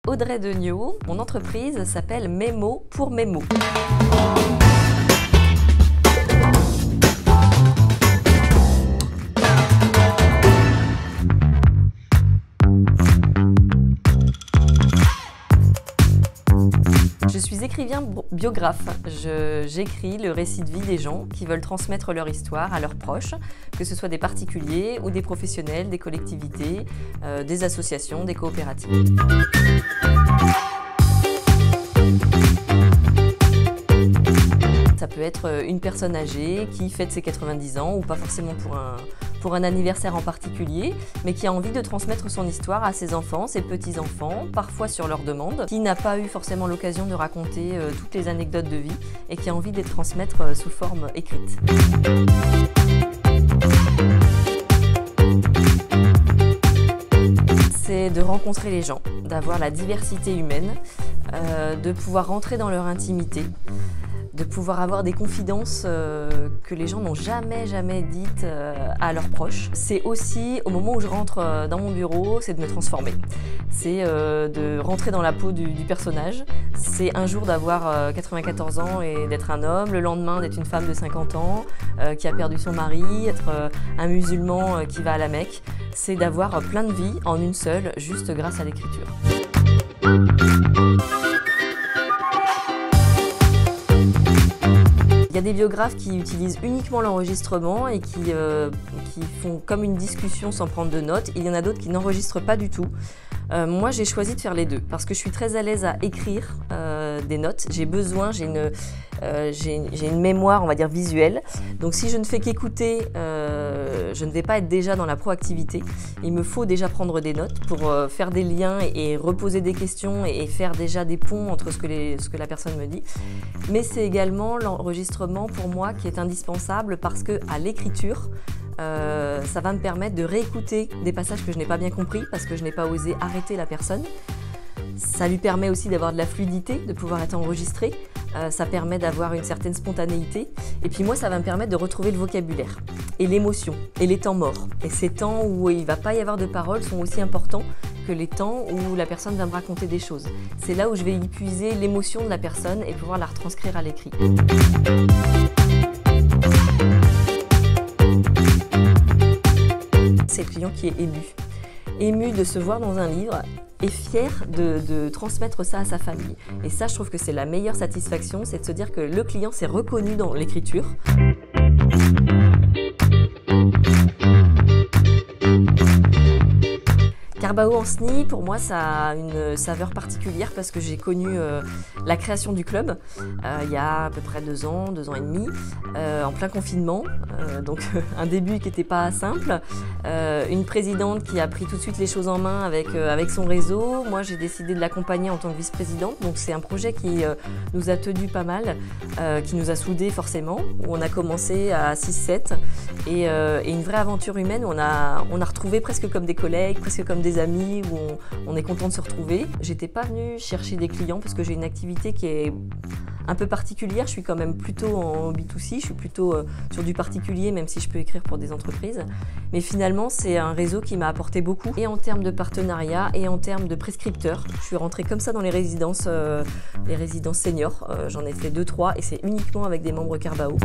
Audrey Degnaud. Mon entreprise s'appelle Mémo pour Mémo. Je suis écrivain biographe. J'écris le récit de vie des gens qui veulent transmettre leur histoire à leurs proches, que ce soit des particuliers ou des professionnels, des collectivités, des associations, des coopératives. Ça peut être une personne âgée qui fête ses 90 ans ou pas forcément pour un anniversaire en particulier, mais qui a envie de transmettre son histoire à ses enfants, ses petits-enfants, parfois sur leur demande, qui n'a pas eu forcément l'occasion de raconter toutes les anecdotes de vie et qui a envie de les transmettre sous forme écrite. C'est de rencontrer les gens, d'avoir la diversité humaine, de pouvoir rentrer dans leur intimité, de pouvoir avoir des confidences que les gens n'ont jamais dites à leurs proches. C'est aussi, au moment où je rentre dans mon bureau, c'est de me transformer. C'est de rentrer dans la peau du personnage. C'est un jour d'avoir 94 ans et d'être un homme, le lendemain d'être une femme de 50 ans qui a perdu son mari, être un musulman qui va à la Mecque. C'est d'avoir plein de vies en une seule, juste grâce à l'écriture. Il y a des biographes qui utilisent uniquement l'enregistrement et qui font comme une discussion sans prendre de notes. Il y en a d'autres qui n'enregistrent pas du tout. Moi, j'ai choisi de faire les deux parce que je suis très à l'aise à écrire des notes. J'ai une mémoire, on va dire, visuelle. Donc si je ne fais qu'écouter, je ne vais pas être déjà dans la proactivité. Il me faut déjà prendre des notes pour faire des liens et reposer des questions et faire déjà des ponts entre ce que la personne me dit. Mais c'est également l'enregistrement pour moi qui est indispensable parce qu'à l'écriture, ça va me permettre de réécouter des passages que je n'ai pas bien compris parce que je n'ai pas osé arrêter la personne. Ça lui permet aussi d'avoir de la fluidité, de pouvoir être enregistré. Ça permet d'avoir une certaine spontanéité. Et puis moi, ça va me permettre de retrouver le vocabulaire et l'émotion et les temps morts. Et ces temps où il ne va pas y avoir de paroles sont aussi importants que les temps où la personne va me raconter des choses. C'est là où je vais y puiser l'émotion de la personne et pouvoir la retranscrire à l'écrit. C'est le client qui est ému de se voir dans un livre et fier de transmettre ça à sa famille. Et ça, je trouve que c'est la meilleure satisfaction, c'est de se dire que le client s'est reconnu dans l'écriture. Carbao en SNI, pour moi, ça a une saveur particulière parce que j'ai connu la création du club il y a à peu près 2 ans et demi, en plein confinement. Donc un début qui n'était pas simple, une présidente qui a pris tout de suite les choses en main avec son réseau. Moi, j'ai décidé de l'accompagner en tant que vice-présidente. Donc c'est un projet qui nous a tenu pas mal, qui nous a soudés forcément, où on a commencé à 6-7 et une vraie aventure humaine où on a retrouvé presque comme des collègues, presque comme des amis, où on est content de se retrouver. J'étais pas venue chercher des clients parce que j'ai une activité qui est un peu particulière. Je suis quand même plutôt en B2C, je suis plutôt sur du particulier, même si je peux écrire pour des entreprises. Mais finalement, c'est un réseau qui m'a apporté beaucoup, et en termes de partenariat et en termes de prescripteurs. Je suis rentrée comme ça dans les résidences seniors. J'en ai fait 2-3 et c'est uniquement avec des membres Carbao.